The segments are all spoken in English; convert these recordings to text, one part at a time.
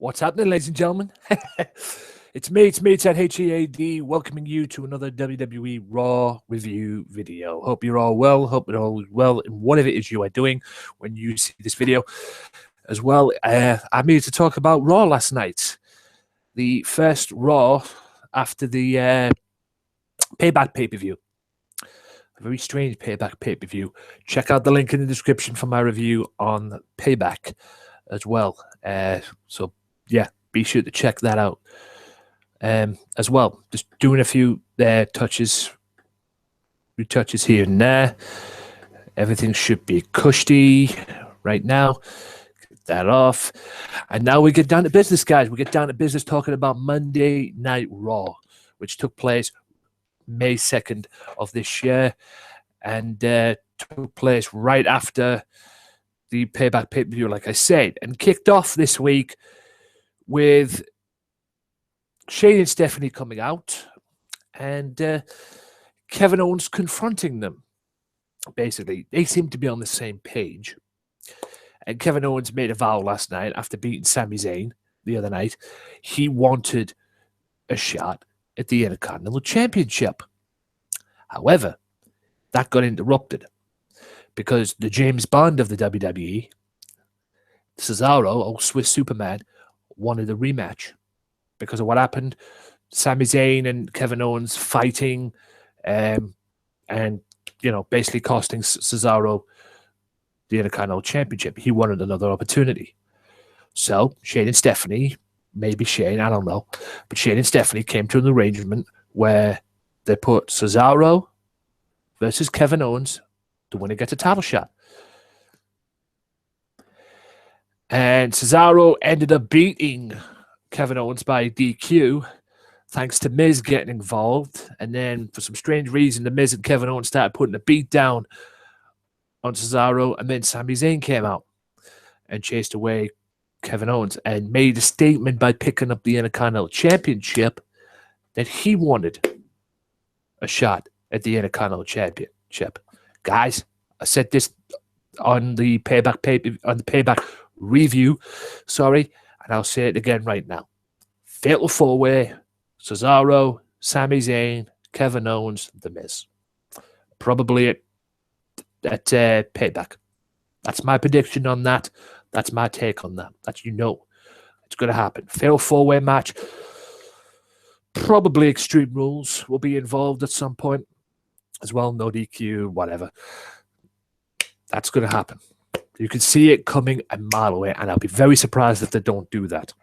What's happening, ladies and gentlemen? It's me, it's at HEAD, welcoming you to another WWE Raw review video. Hope you're all well, hope you're all well in whatever it is you are doing when you see this video. As well, I'm here to talk about Raw last night. The first Raw after the Payback pay-per-view. A very strange Payback pay-per-view. Check out the link in the description for my review on Payback as well. So, yeah, be sure to check that out. As well, just doing a few retouches here and there. Everything should be cushy right now. Get that off. And now we get down to business, guys. We get down to business talking about Monday Night Raw, which took place May 2nd of this year and took place right after the Payback pay-per-view, like I said, and kicked off this week with Shane and Stephanie coming out and Kevin Owens confronting them. Basically, they seem to be on the same page. And Kevin Owens made a vow last night after beating Sami Zayn the other night. He wanted a shot at the Intercontinental Championship. However, that got interrupted because the James Bond of the WWE, Cesaro, old Swiss Superman, wanted a rematch because of what happened. Sami Zayn and Kevin Owens fighting and, you know, basically costing Cesaro the Intercontinental Championship. He wanted another opportunity. So Shane and Stephanie, maybe Shane, I don't know, but Shane and Stephanie came to an arrangement where they put Cesaro versus Kevin Owens. The winner gets a title shot. And Cesaro ended up beating Kevin Owens by DQ, thanks to Miz getting involved. And then, for some strange reason, the Miz and Kevin Owens started putting a beat down on Cesaro, and then Sami Zayn came out and chased away Kevin Owens and made a statement by picking up the Intercontinental Championship that he wanted a shot at the Intercontinental Championship. Guys, I said this on the Payback review, sorry, and I'll say it again right now. Fatal four-way, Cesaro, Sami Zayn, Kevin Owens, The Miz. Probably at Payback. That's my prediction on that. That's my take on that. That's, you know, it's going to happen. Fatal four-way match. Probably Extreme Rules will be involved at some point as well. No DQ, whatever. That's going to happen. You can see it coming a mile away, and I'll be very surprised if they don't do that.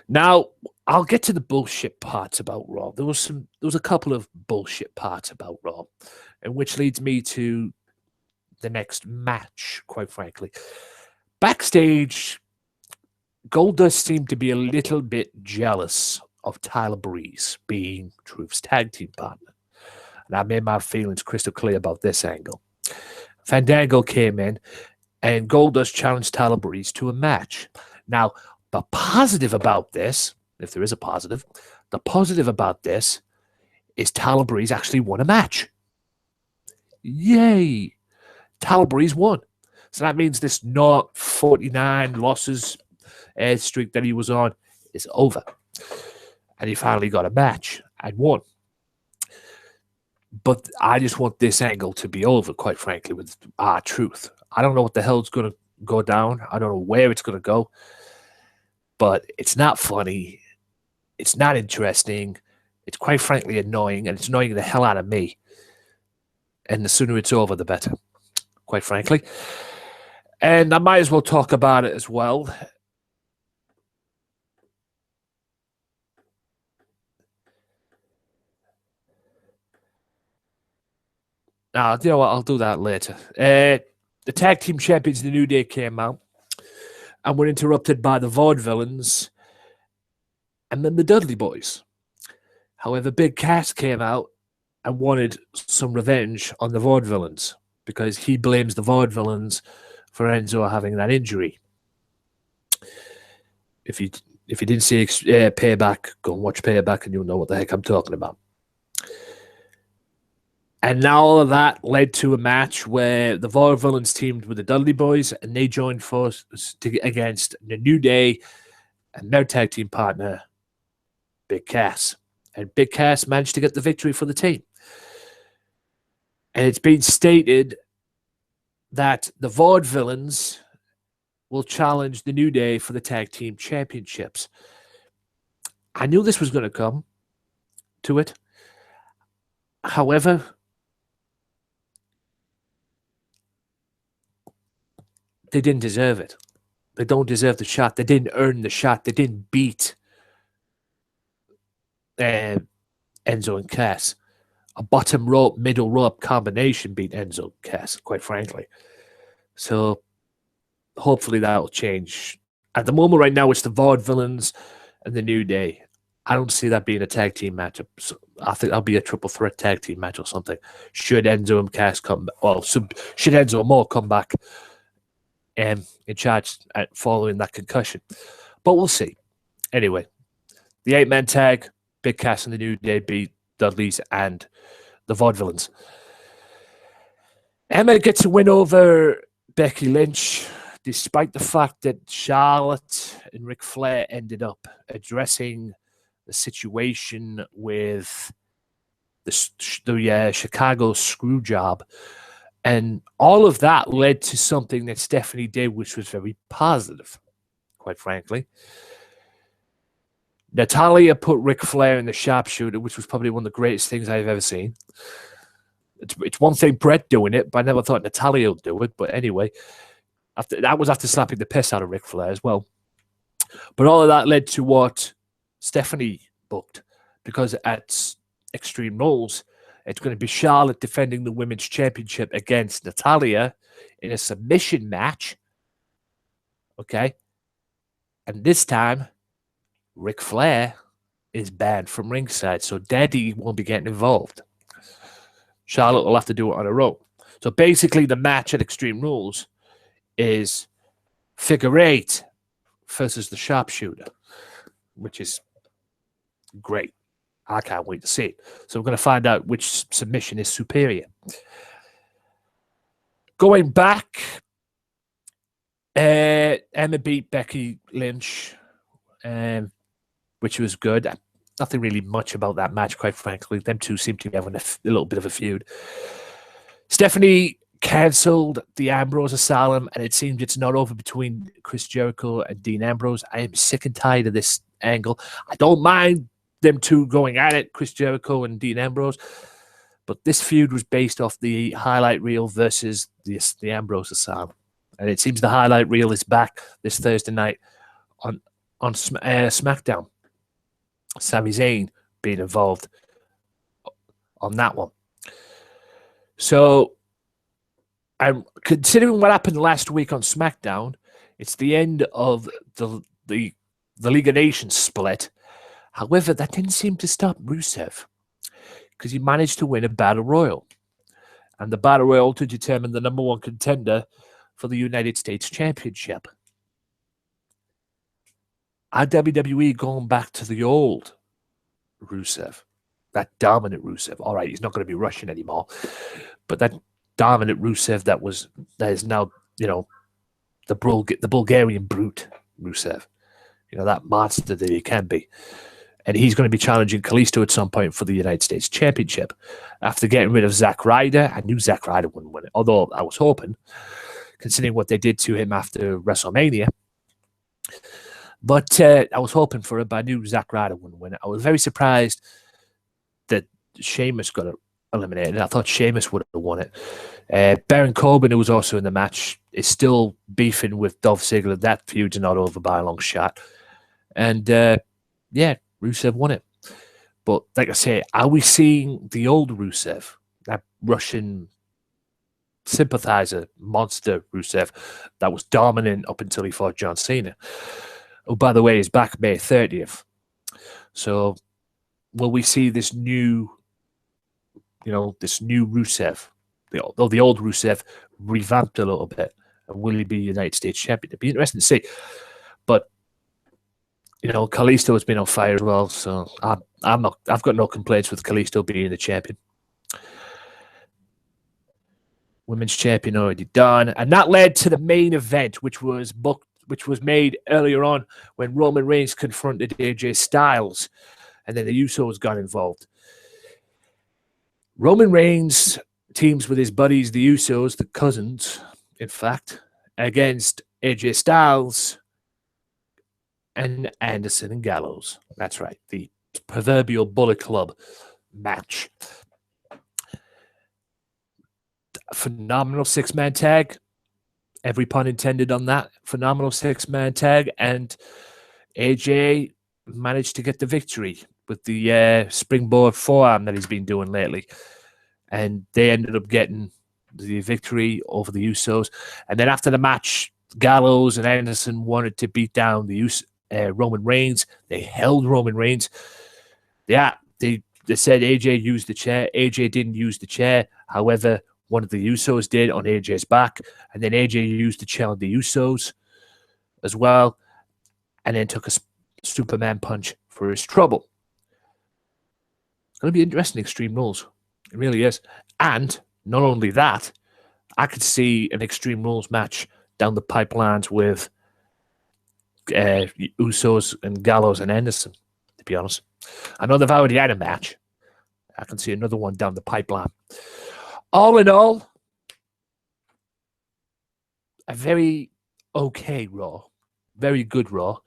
Now, I'll get to the bullshit parts about Raw. There was a couple of bullshit parts about Raw, and which leads me to the next match, quite frankly. Backstage, Goldust seemed to be a little bit jealous of Tyler Breeze being Truth's tag team partner. And I made my feelings crystal clear about this angle. Fandango came in, and Goldust challenged Tyler Breeze to a match. Now, the positive about this, if there is a positive, the positive about this is Tyler Breeze actually won a match. Yay! Tyler Breeze won. So that means this not 49 losses streak that he was on is over. And he finally got a match and won. But I just want this angle to be over, quite frankly, with Truth. I don't know what the hell's going to go down. I don't know where it's going to go. But it's not funny. It's not interesting. It's quite frankly annoying, and it's annoying the hell out of me. And the sooner it's over, the better, quite frankly. And I might as well talk about it as well. Now, you know what? I'll do that later. The tag team champions, the New Day, came out and were interrupted by the Vaudevillains and then the Dudley Boyz. However, Big Cass came out and wanted some revenge on the Vaudevillains because he blames the Vaudevillains for Enzo having that injury. If you didn't see Payback, go and watch Payback and you'll know what the heck I'm talking about. And now all of that led to a match where the Vaudevillains teamed with the Dudley Boyz, and they joined forces against the New Day and their tag team partner, Big Cass. And Big Cass managed to get the victory for the team. And it's been stated that the Vaudevillains will challenge the New Day for the tag team championships. I knew this was going to come to it. However, they didn't deserve it. They don't deserve the shot. They didn't earn the shot. They didn't beat Enzo and Cass. A bottom rope, middle rope combination beat Enzo and Cass, quite frankly. So hopefully that will change. At the moment right now, it's the Vaudevillains and the New Day. I don't see that being a tag team matchup. So I think that'll be a triple threat tag team match or something. Should Enzo and Cass come back, well, should Enzo and Mo come back in charge following that concussion. But we'll see. Anyway, the 8-man tag, Big Cass and the New Day beat Dudley's and the Vaudevillains. Emma gets a win over Becky Lynch, despite the fact that Charlotte and Ric Flair ended up addressing the situation with the Chicago Screwjob. And all of that led to something that Stephanie did, which was very positive, quite frankly. Natalya put Ric Flair in the sharpshooter, which was probably one of the greatest things I've ever seen. It's one thing Brett doing it, but I never thought Natalya would do it. But anyway, that was after slapping the piss out of Ric Flair as well. But all of that led to what Stephanie booked, because at Extreme Rules, it's going to be Charlotte defending the Women's Championship against Natalya in a submission match. Okay? And this time, Ric Flair is banned from ringside, so Daddy won't be getting involved. Charlotte will have to do it on her own. So basically, the match at Extreme Rules is figure 8 versus the sharpshooter, which is great. I can't wait to see it. So we're going to find out which submission is superior. Going back, Emma beat Becky Lynch, which was good. Nothing really much about that match, quite frankly. Them two seem to be having a little bit of a feud. Stephanie cancelled the Ambrose Asylum, and it seems it's not over between Chris Jericho and Dean Ambrose. I am sick and tired of this angle. I don't mind them two going at it, Chris Jericho and Dean Ambrose, but this feud was based off the highlight reel versus the Ambrose Asylum, and it seems the highlight reel is back this Thursday night on SmackDown. Sami Zayn being involved on that one. So, I'm considering what happened last week on SmackDown. It's the end of the League of Nations split. However, that didn't seem to stop Rusev, because he managed to win a Battle Royal. And the Battle Royal to determine the #1 contender for the United States Championship. Are WWE going back to the old Rusev? That dominant Rusev. All right, he's not going to be Russian anymore. But that dominant Rusev that is now, the Bulgarian brute Rusev. That monster that he can be. And he's going to be challenging Kalisto at some point for the United States Championship. After getting rid of Zack Ryder, I knew Zack Ryder wouldn't win it, although I was hoping, considering what they did to him after WrestleMania. But I was hoping for it, but I knew Zack Ryder wouldn't win it. I was very surprised that Sheamus got eliminated. I thought Sheamus would have won it. Baron Corbin, who was also in the match, is still beefing with Dolph Ziggler. That feud's not over by a long shot. And, Rusev won it. But like I say, are we seeing the old Rusev, that Russian sympathizer monster Rusev that was dominant up until he fought John Cena? Oh, by the way, he's back May 30th. So will we see this new, this new Rusev, the old Rusev revamped a little bit? And will he be United States champion? It'd be interesting to see. But Kalisto has been on fire as well, so I've got no complaints with Kalisto being the champion. Women's champion already done. And that led to the main event, which was made earlier on when Roman Reigns confronted AJ Styles. And then the Usos got involved. Roman Reigns teams with his buddies, the Usos, the cousins, in fact, against AJ Styles and Anderson and Gallows. That's right, the proverbial Bullet Club match. Phenomenal six-man tag. Every pun intended on that. Phenomenal six-man tag. And AJ managed to get the victory with the springboard forearm that he's been doing lately. And they ended up getting the victory over the Usos. And then after the match, Gallows and Anderson wanted to beat down the Roman Reigns. They held Roman Reigns. Yeah, they said AJ used the chair. AJ didn't use the chair. However, one of the Usos did on AJ's back. And then AJ used the chair on the Usos as well. And then took a Superman punch for his trouble. It's going to be interesting, Extreme Rules. It really is. And not only that, I could see an Extreme Rules match down the pipelines with Usos and Gallows and Anderson, to be honest. I know they've already had a match. I can see another one down the pipeline. All in all, a very okay Raw. Very good Raw.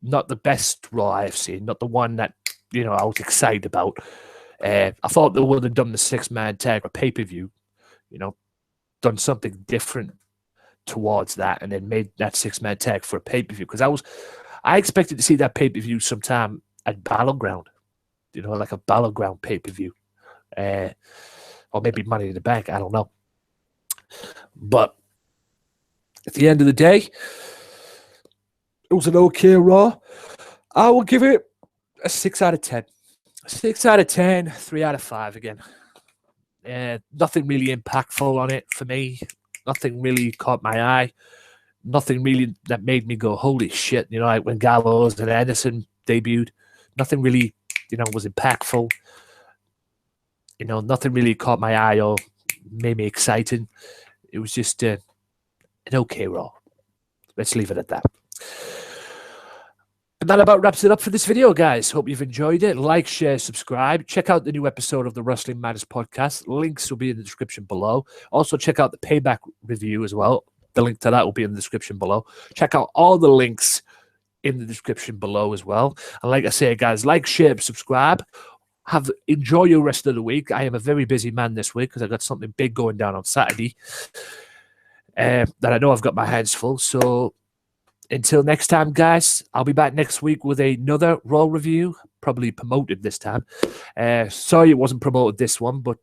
Not the best Raw I've seen. Not the one that, I was excited about. I thought they would have done the six-man tag or pay-per-view, done something different towards that and then made that six-man tag for a pay-per-view. Because I expected to see that pay-per-view sometime at Battleground, like a Battleground pay-per-view. Or maybe Money in the Bank, I don't know. But at the end of the day, it was an okay Raw. I will give it a 6 out of 10. 6 out of 10, 3 out of 5 again. Nothing really impactful on it for me. Nothing really caught my eye. Nothing really that made me go, holy shit, like when Gallows and Anderson debuted. Nothing really, was impactful. Nothing really caught my eye or made me excited. It was just an okay Raw. Let's leave it at that. And that about wraps it up for this video, guys. Hope you've enjoyed it. Like, share, subscribe. Check out the new episode of the Wrestling Matters podcast. Links will be in the description below. Also, check out the Payback review as well. The link to that will be in the description below. Check out all the links in the description below as well. And like I say, guys, like, share, subscribe. Enjoy your rest of the week. I am a very busy man this week because I got something big going down on Saturday that I know I've got my hands full. So until next time, guys, I'll be back next week with another Raw review, probably promoted this time. Sorry it wasn't promoted this one, but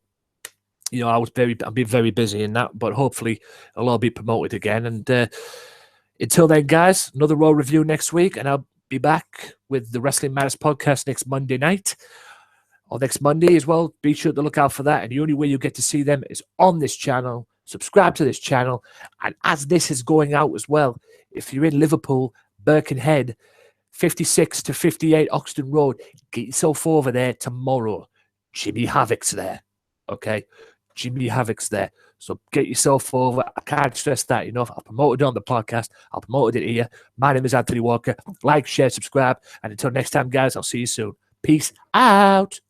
I've been very busy in that, but hopefully it'll all be promoted again. And until then, guys, another Raw review next week, and I'll be back with the Wrestling Matters podcast next Monday night. Or next Monday as well. Be sure to look out for that. And the only way you get to see them is on this channel. Subscribe to this channel. And as this is going out as well, if you're in Liverpool, Birkenhead, 56 to 58 Oxton Road, get yourself over there tomorrow. Jimmy Havoc's there. Okay? Jimmy Havoc's there. So get yourself over. I can't stress that enough. I'll promote it on the podcast. I'll promote it here. My name is Anthony Walker. Like, share, subscribe. And until next time, guys, I'll see you soon. Peace out.